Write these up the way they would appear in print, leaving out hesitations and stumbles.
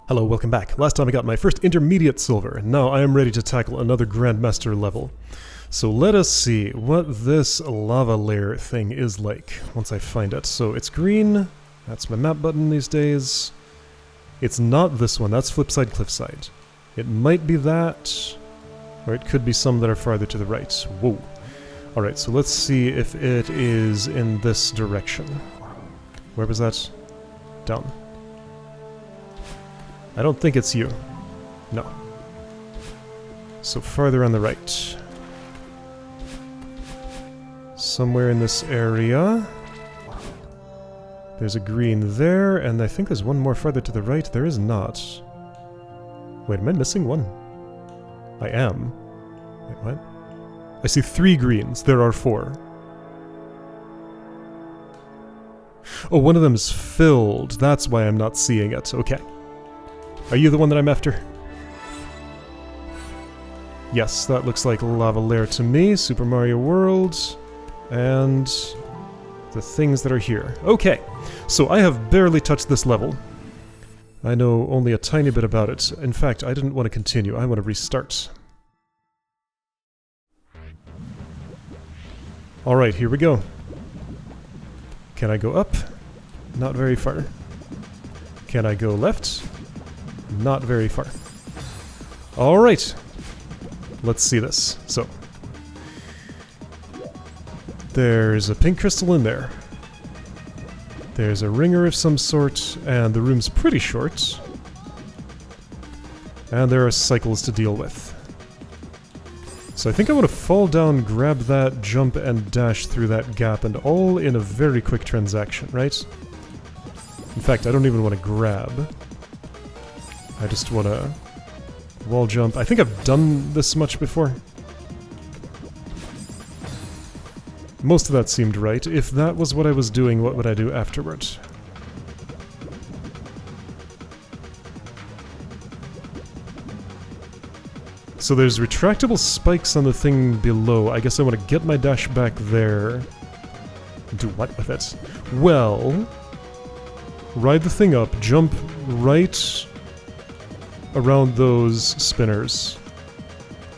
Hello, welcome back. Last time I got my first intermediate silver, and now I am ready to tackle another Grandmaster level. So let us see what this lava layer thing is like once I find it. So it's green, that's my map button these days. It's not this one, that's Flipside Cliffside. It might be that, or it could be some that are farther to the right. Whoa. Alright, so let's see if it is in this direction. Where was that? Down. I don't think it's you. No. So farther on the right. Somewhere in this area. There's a green there, and I think there's one more farther to the right. There is not. Wait, am I missing one? I am. Wait, what? I see 3 greens. There are 4. Oh, one of them is filled. That's why I'm not seeing it. Okay. Are you the one that I'm after? Yes, that looks like lava lair to me. Super Mario World. And the things that are here. Okay, so I have barely touched this level. I know only a tiny bit about it. In fact, I didn't want to continue. I want to restart. Alright, here we go. Can I go up? Not very far. Can I go left? Not very far. Alright. Let's see this. So. There's a pink crystal in there. There's a ringer of some sort, and the room's pretty short. And there are cycles to deal with. So I think I want to fall down, grab that, jump, and dash through that gap, and all in a very quick transaction, right? In fact, I don't even want to grab. I just want to wall jump. I think I've done this much before. Most of that seemed right. If that was what I was doing, what would I do afterwards? So there's retractable spikes on the thing below. I guess I want to get my dash back there. Do what with it? Well, ride the thing up, jump right around those spinners,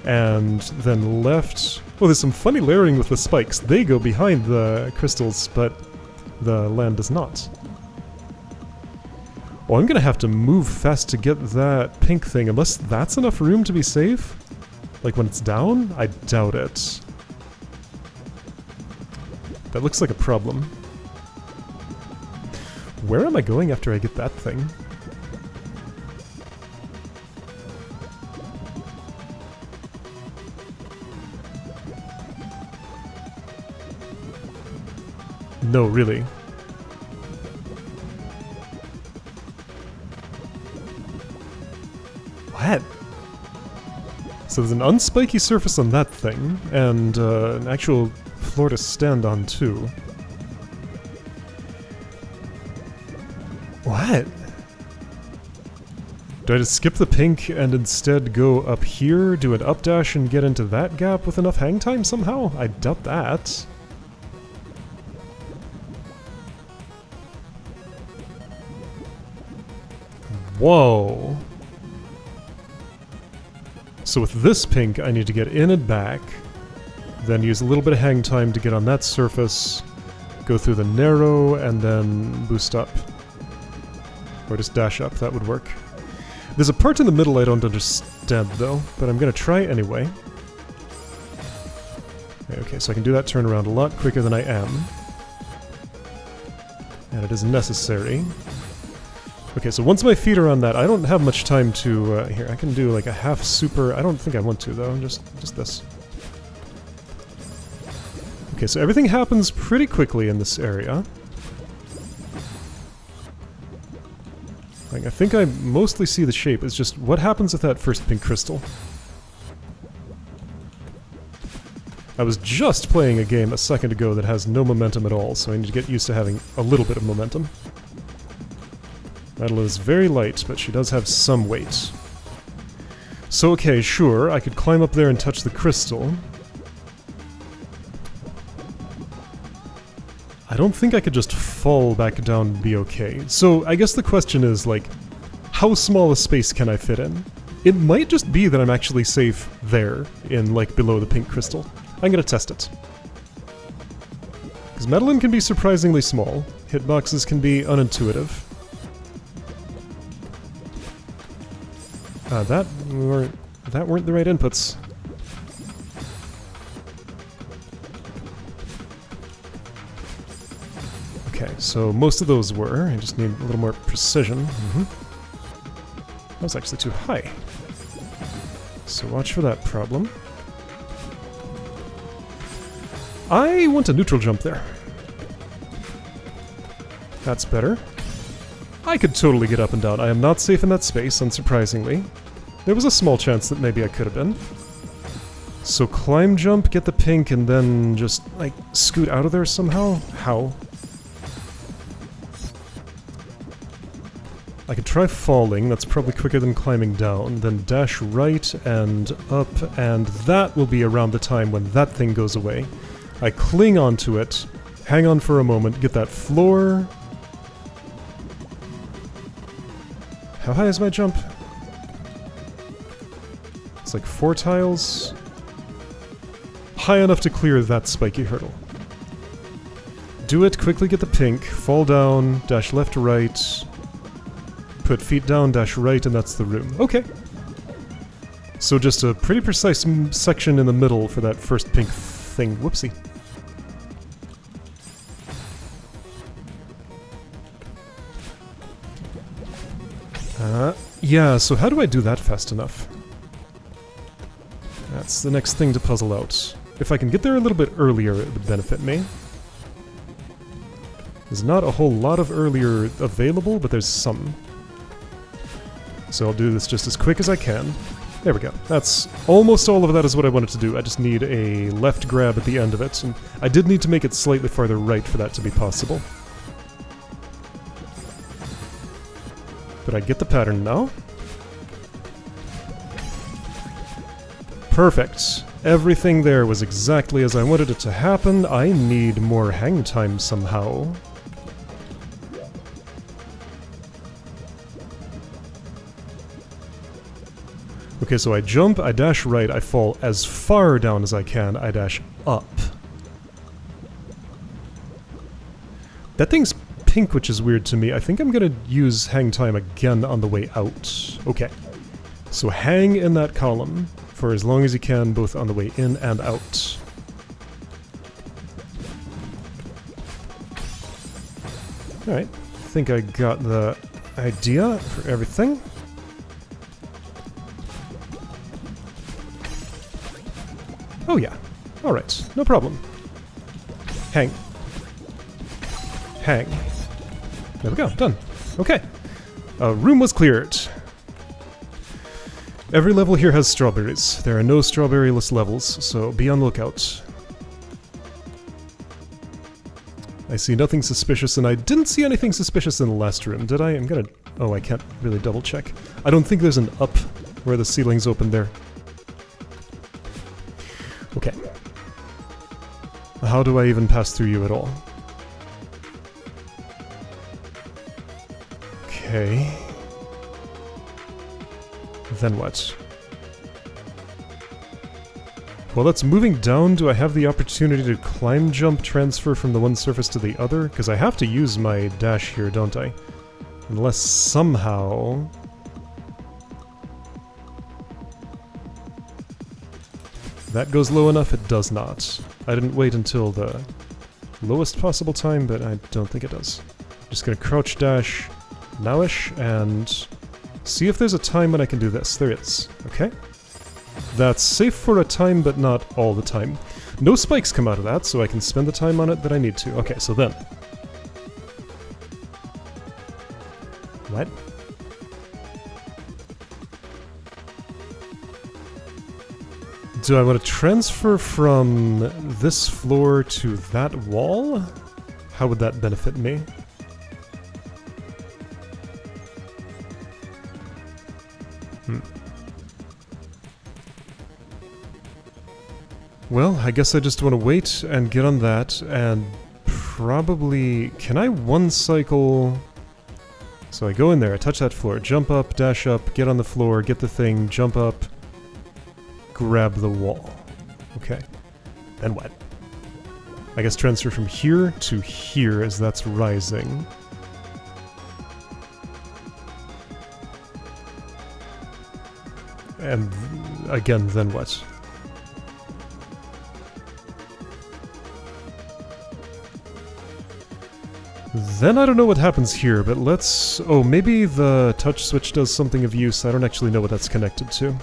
and then left. Oh, there's some funny layering with the spikes. They go behind the crystals, but the land does not. Oh, I'm gonna have to move fast to get that pink thing, unless that's enough room to be safe? Like when it's down? I doubt it. That looks like a problem. Where am I going after I get that thing? No, really. What? So there's an unspiky surface on that thing, and an actual floor to stand on too. What? Do I just skip the pink and instead go up here, do an updash, and get into that gap with enough hang time somehow? I doubt that. Whoa. So with this pink, I need to get in and back, then use a little bit of hang time to get on that surface, go through the narrow, and then boost up. Or just dash up, that would work. There's a part in the middle I don't understand, though, but I'm gonna try anyway. Okay, so I can do that turnaround a lot quicker than I am. And it is necessary. Okay, so once my feet are on that, I don't have much time to... here, I can do like a half super... I don't think I want to, though. Just this. Okay, so everything happens pretty quickly in this area. Like, I think I mostly see the shape. It's just, what happens with that first pink crystal? I was just playing a game a second ago that has no momentum at all, so I need to get used to having a little bit of momentum. Madeline is very light, but she does have some weight. So okay, sure, I could climb up there and touch the crystal. I don't think I could just fall back down and be okay. So I guess the question is, like, how small a space can I fit in? It might just be that I'm actually safe there, in like below the pink crystal. I'm gonna test it. Because Madeline can be surprisingly small. Hitboxes can be unintuitive. That weren't the right inputs. Okay, so most of those were. I just need a little more precision. That was actually too high. So watch for that problem. I want a neutral jump there. That's better. I could totally get up and down. I am not safe in that space, unsurprisingly. There was a small chance that maybe I could have been. So climb jump, get the pink, and then just, like, scoot out of there somehow? How? I could try falling, that's probably quicker than climbing down, then dash right and up, and that will be around the time when that thing goes away. I cling onto it, hang on for a moment, get that floor. How high is my jump? It's like 4 tiles. High enough to clear that spiky hurdle. Do it, quickly get the pink, fall down, dash left to right, put feet down, dash right, and that's the room. Okay. So just a pretty precise section in the middle for that first pink thing. Whoopsie. Yeah, so how do I do that fast enough? That's the next thing to puzzle out. If I can get there a little bit earlier, it would benefit me. There's not a whole lot of earlier available, but there's some. So I'll do this just as quick as I can. There we go. That's almost all of that is what I wanted to do. I just need a left grab at the end of it, and I did need to make it slightly farther right for that to be possible. But I get the pattern now. Perfect. Everything there was exactly as I wanted it to happen. I need more hang time somehow. Okay, so I jump, I dash right, I fall as far down as I can, I dash up. That thing's pink, which is weird to me. I think I'm gonna use hang time again on the way out. Okay. So hang in that column for as long as you can, both on the way in and out. Alright, I think I got the idea for everything. Oh yeah. Alright, no problem. Hang. Hang. There we go, done. Okay. Room was cleared. Every level here has strawberries. There are no strawberry-less levels, so be on the lookout. I see nothing suspicious, and I didn't see anything suspicious in the last room, did I? I'm gonna... Oh, I can't really double-check. I don't think there's an up where the ceiling's open there. Okay. How do I even pass through you at all? Okay. Then what? Well, that's moving down. Do I have the opportunity to climb jump transfer from the one surface to the other? Because I have to use my dash here, don't I? Unless somehow... that goes low enough, it does not. I didn't wait until the lowest possible time, but I don't think it does. Just gonna crouch dash nowish and see if there's a time when I can do this. There is. Okay. That's safe for a time, but not all the time. No spikes come out of that, so I can spend the time on it that I need to. Okay, so then. What? Do I want to transfer from this floor to that wall? How would that benefit me? Well, I guess I just want to wait and get on that, and probably... Can I one cycle So I go in there, I touch that floor, jump up, dash up, get on the floor, get the thing, jump up, grab the wall. Okay. Then what? I guess transfer from here to here as that's rising. And again, then what? Then I don't know what happens here, but let's... Oh, maybe the touch switch does something of use. I don't actually know what that's connected to.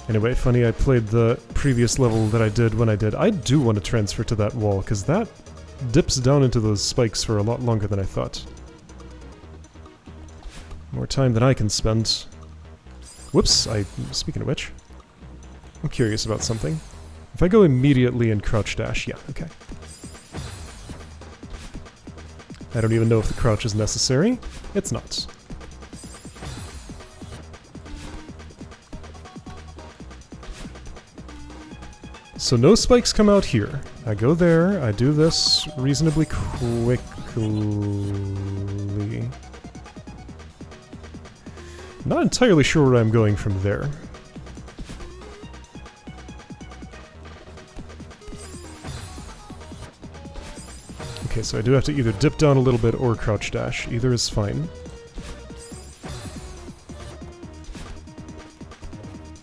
Anyway, funny, I played the previous level that I did when I did. I do want to transfer to that wall, because that dips down into those spikes for a lot longer than I thought. More time than I can spend. Whoops, speaking of which, I'm curious about something. If I go immediately and crouch dash, yeah, okay. I don't even know if the crouch is necessary. It's not. So no spikes come out here. I go there, I do this reasonably quickly. Not entirely sure where I'm going from there. Okay, so I do have to either dip down a little bit or crouch dash. Either is fine.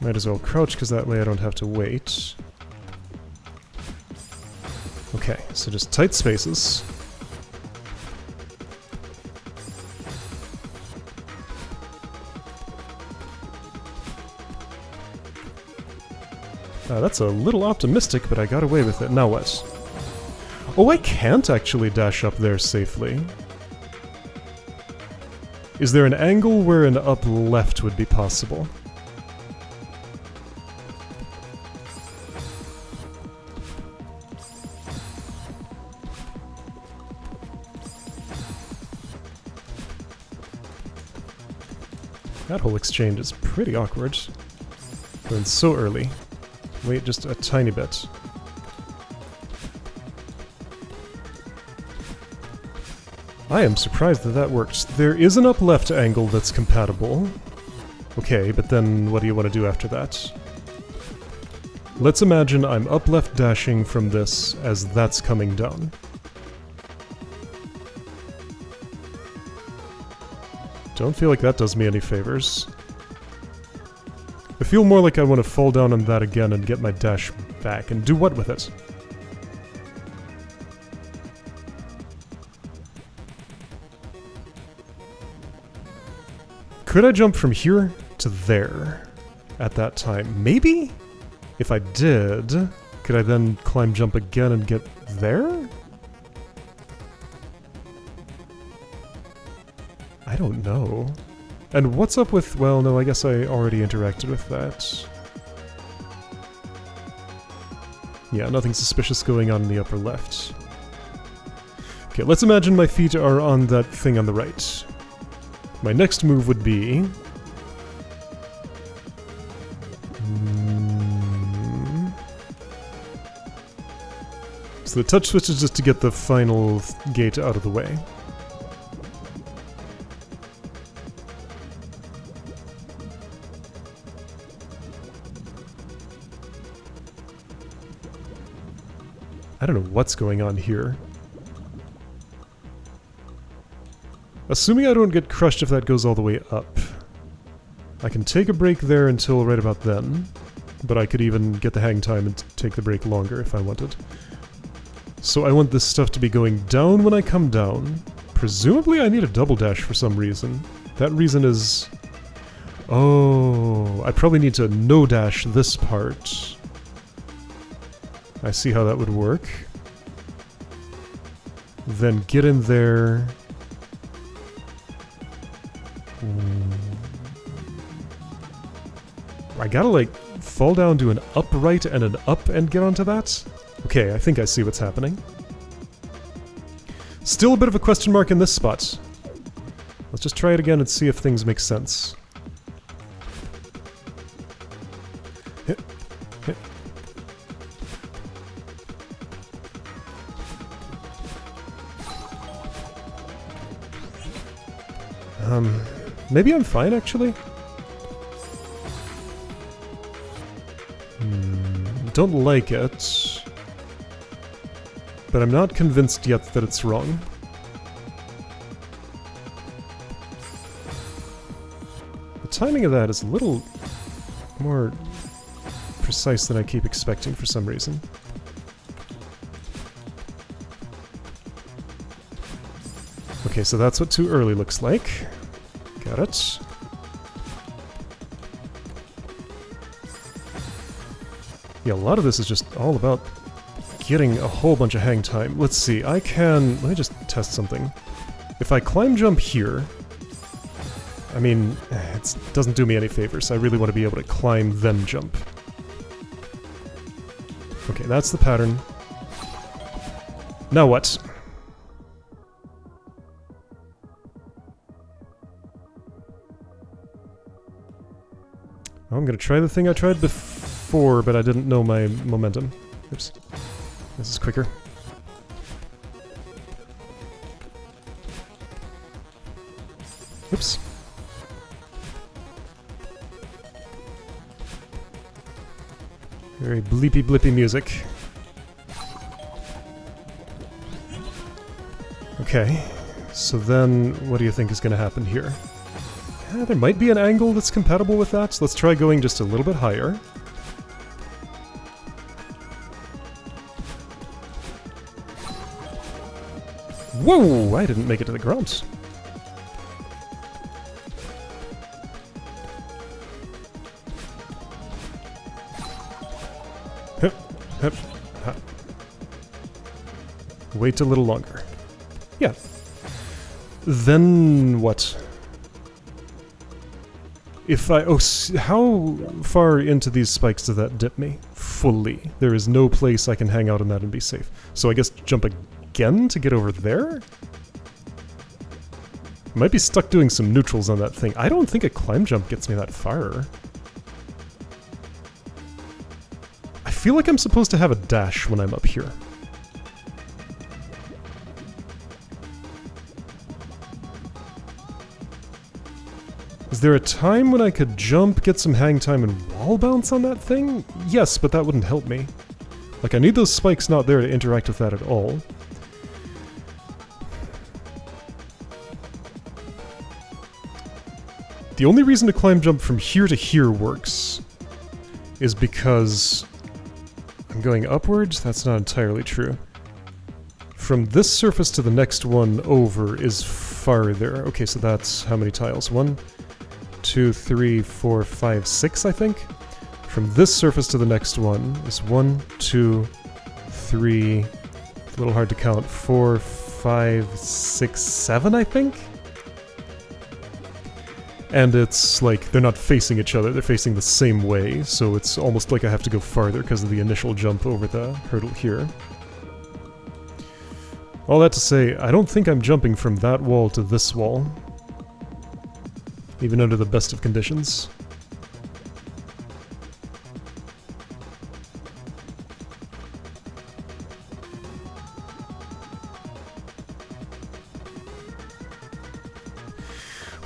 Might as well crouch, because that way I don't have to wait. Okay, so just tight spaces. That's a little optimistic, but I got away with it. Now what? Oh, I can't actually dash up there safely. Is there an angle where an up left would be possible? That whole exchange is pretty awkward. Going so early. Wait just a tiny bit. I am surprised that that worked. There is an up-left angle that's compatible. Okay, but then what do you want to do after that? Let's imagine I'm up-left dashing from this as that's coming down. Don't feel like that does me any favors. I feel more like I want to fall down on that again and get my dash back. And do what with it? Could I jump from here to there at that time? Maybe? If I did, could I then climb jump again and get there? I don't know. And what's up with... well, no, I guess I already interacted with that. Yeah, nothing suspicious going on in the upper left. Okay, let's imagine my feet are on that thing on the right. My next move would be... So the touch switch is just to get the final gate out of the way. I don't know what's going on here. Assuming I don't get crushed if that goes all the way up. I can take a break there until right about then, but I could even get the hang time and take the break longer if I wanted. So I want this stuff to be going down when I come down. Presumably I need a double dash for some reason. That reason is... oh, I probably need to no dash this part. I see how that would work. Then get in there. I gotta, like, fall down to an upright and an up and get onto that? Okay, I think I see what's happening. Still a bit of a question mark in this spot. Let's just try it again and see if things make sense. Hit. Hit. Maybe I'm fine, actually? Don't like it. But I'm not convinced yet that it's wrong. The timing of that is a little more precise than I keep expecting for some reason. Okay, so that's what too early looks like. Got it. Yeah, a lot of this is just all about getting a whole bunch of hang time. Let's see, I can... Let me just test something. If I climb jump here... I mean, it doesn't do me any favors. I really want to be able to climb, then jump. Okay, that's the pattern. Now what? I'm gonna try the thing I tried before, but I didn't know my momentum. Oops. This is quicker. Oops. Very bleepy blippy music. Okay, so then what do you think is gonna happen here? There might be an angle that's compatible with that, so let's try going just a little bit higher. Whoa! I didn't make it to the ground. Hup, hup, ha. Wait a little longer. Yeah. Then what? If I... Oh, how far into these spikes does that dip me? Fully. There is no place I can hang out on that and be safe. So I guess jump again to get over there? Might be stuck doing some neutrals on that thing. I don't think a climb jump gets me that far. I feel like I'm supposed to have a dash when I'm up here. Is there a time when I could jump, get some hang time, and wall bounce on that thing? Yes, but that wouldn't help me. Like, I need those spikes not there to interact with that at all. The only reason to climb jump from here to here works is because I'm going upwards? That's not entirely true. From this surface to the next one over is farther. Okay, so that's how many tiles? 1, 2, 3, 4, 5, 6, I think. From this surface to the next one is 1, 2, 3, a little hard to count, 4, 5, 6, 7, I think? And it's like, they're not facing each other, they're facing the same way, so it's almost like I have to go farther because of the initial jump over the hurdle here. All that to say, I don't think I'm jumping from that wall to this wall. Even under the best of conditions.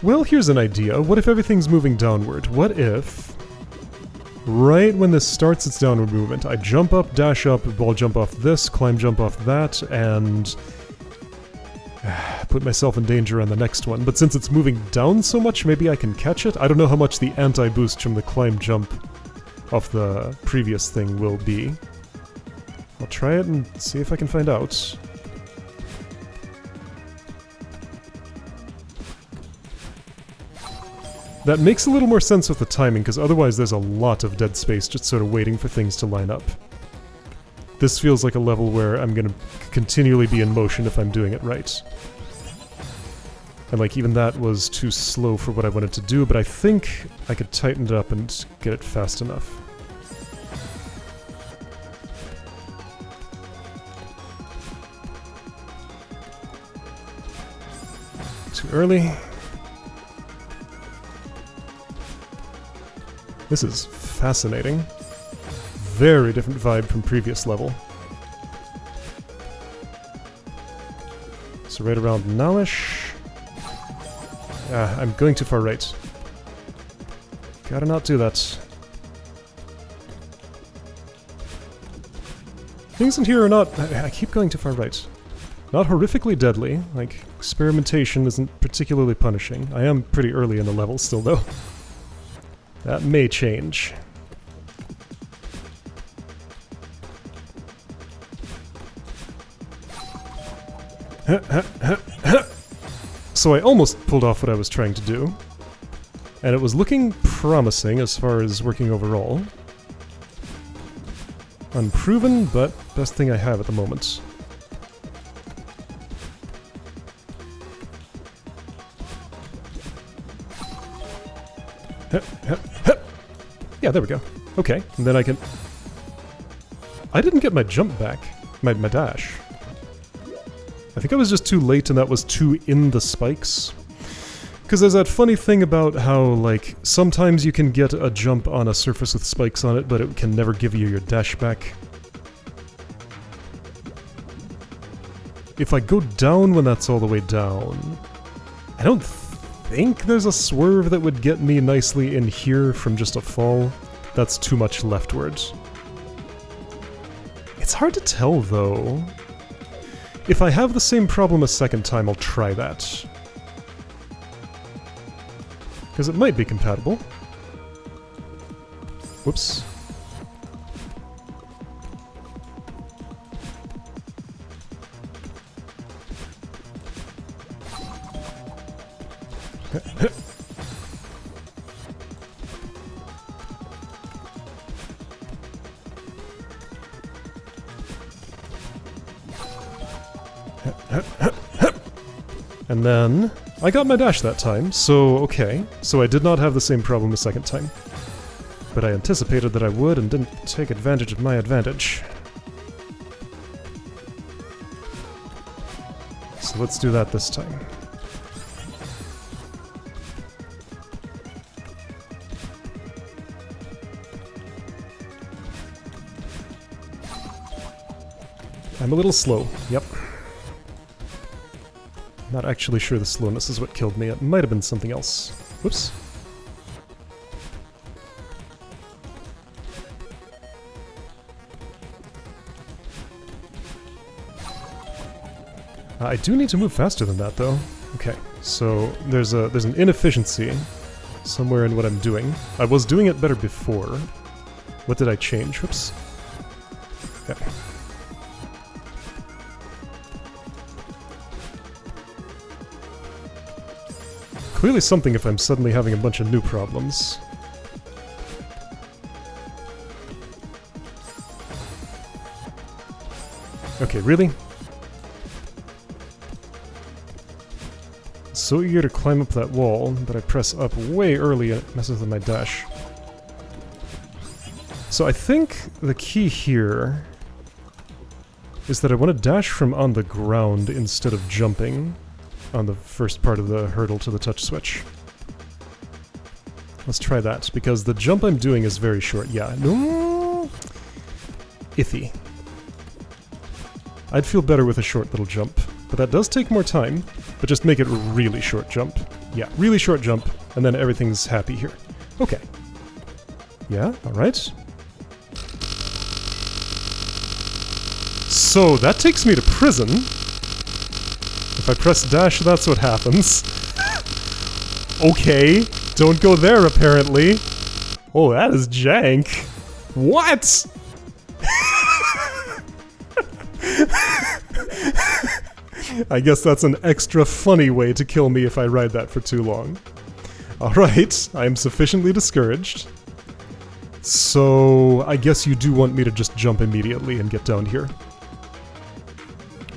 Well, here's an idea. What if everything's moving downward? What if, right when this starts its downward movement, I jump up, dash up, wall jump off this, climb jump off that, and put myself in danger on the next one. But since it's moving down so much, maybe I can catch it? I don't know how much the anti-boost from the climb jump off the previous thing will be. I'll try it and see if I can find out. That makes a little more sense with the timing, because otherwise there's a lot of dead space just sort of waiting for things to line up. This feels like a level where I'm going to continually be in motion if I'm doing it right. And like, even that was too slow for what I wanted to do, but I think I could tighten it up and get it fast enough. Too early. This is fascinating. Very different vibe from previous level. So right around nowish. I'm going too far right. Gotta not do that. Things in here are not... I keep going too far right. Not horrifically deadly. Like, experimentation isn't particularly punishing. I am pretty early in the level still, though. That may change. So I almost pulled off what I was trying to do. And it was looking promising as far as working overall. Unproven, but best thing I have at the moment. Yeah, there we go. Okay, and then I can... I didn't get my jump back. My dash. I think I was just too late and that was too in the spikes. Because there's that funny thing about how, like, sometimes you can get a jump on a surface with spikes on it, but it can never give you your dash back. If I go down when that's all the way down, I don't think there's a swerve that would get me nicely in here from just a fall. That's too much leftwards. It's hard to tell, though. If I have the same problem a second time, I'll try that. Because it might be compatible. Whoops. And then, I got my dash that time, so okay. So I did not have the same problem the second time. But I anticipated that I would and didn't take advantage of my advantage. So let's do that this time. I'm a little slow, yep. Not actually sure the slowness is what killed me. It might have been something else. Whoops. I do need to move faster than that, though. Okay, so there's an inefficiency somewhere in what I'm doing. I was doing it better before. What did I change? Whoops. Okay. Clearly something if I'm suddenly having a bunch of new problems. Okay, really? So eager to climb up that wall that I press up way early and it messes with my dash. So I think the key here is that I want to dash from on the ground instead of jumping on the first part of the hurdle to the touch switch. Let's try that, because the jump I'm doing is very short. Yeah, no, iffy. I'd feel better with a short little jump, but that does take more time, but just make it a really short jump. Yeah, really short jump, and then everything's happy here. Okay. Yeah, alright. So, that takes me to prison. If I press dash, that's what happens. Okay, don't go there, apparently. Oh, that is jank. What? I guess that's an extra funny way to kill me if I ride that for too long. Alright, I am sufficiently discouraged. So, I guess you do want me to just jump immediately and get down here.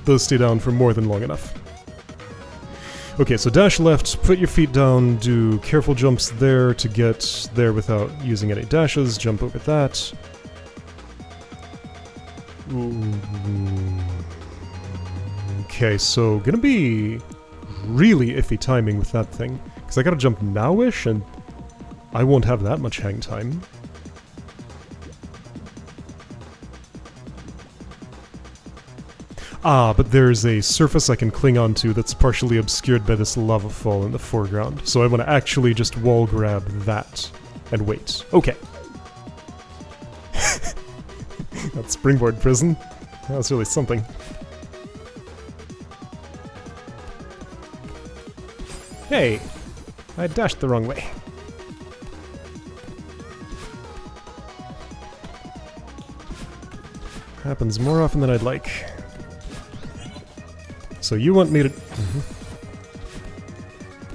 Those stay down for more than long enough. Okay, so dash left, put your feet down, do careful jumps there to get there without using any dashes, jump over that. Ooh. Okay, so gonna be really iffy timing with that thing, because I gotta jump now-ish, and I won't have that much hang time. Ah, but there's a surface I can cling onto that's partially obscured by this lava fall in the foreground. So I want to actually just wall grab that and wait. Okay. That springboard prison. That was really something. Hey! I dashed the wrong way. Happens more often than I'd like. So you want me to...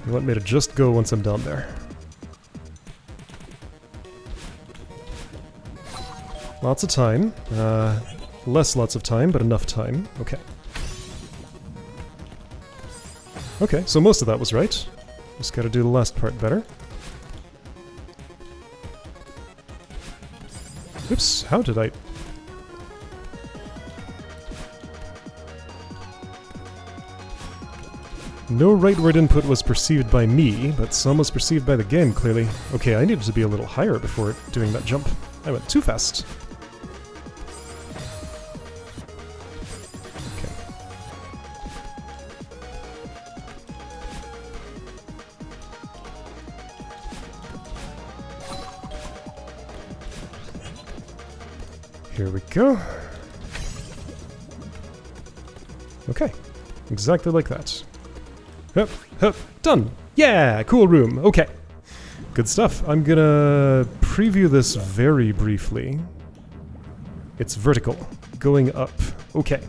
You want me to just go once I'm down there. Lots of time. Less lots of time, but enough time. Okay. Okay, so most of that was right. Just gotta do the last part better. Oops, how did I... No right-word input was perceived by me, but some was perceived by the game, clearly. Okay, I needed to be a little higher before doing that jump. I went too fast. Okay. Here we go. Okay, exactly like that. Hup, hup, done! Yeah, cool room, okay. Good stuff. I'm gonna preview this very briefly. It's vertical, going up, okay.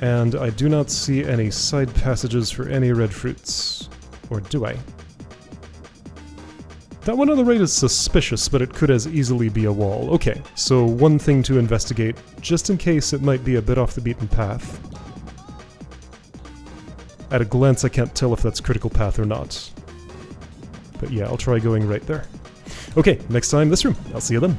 And I do not see any side passages for any red fruits. Or do I? That one on the right is suspicious, but it could as easily be a wall. Okay, so one thing to investigate, just in case it might be a bit off the beaten path. At a glance, I can't tell if that's critical path or not. But yeah, I'll try going right there. Okay, next time, this room. I'll see you then.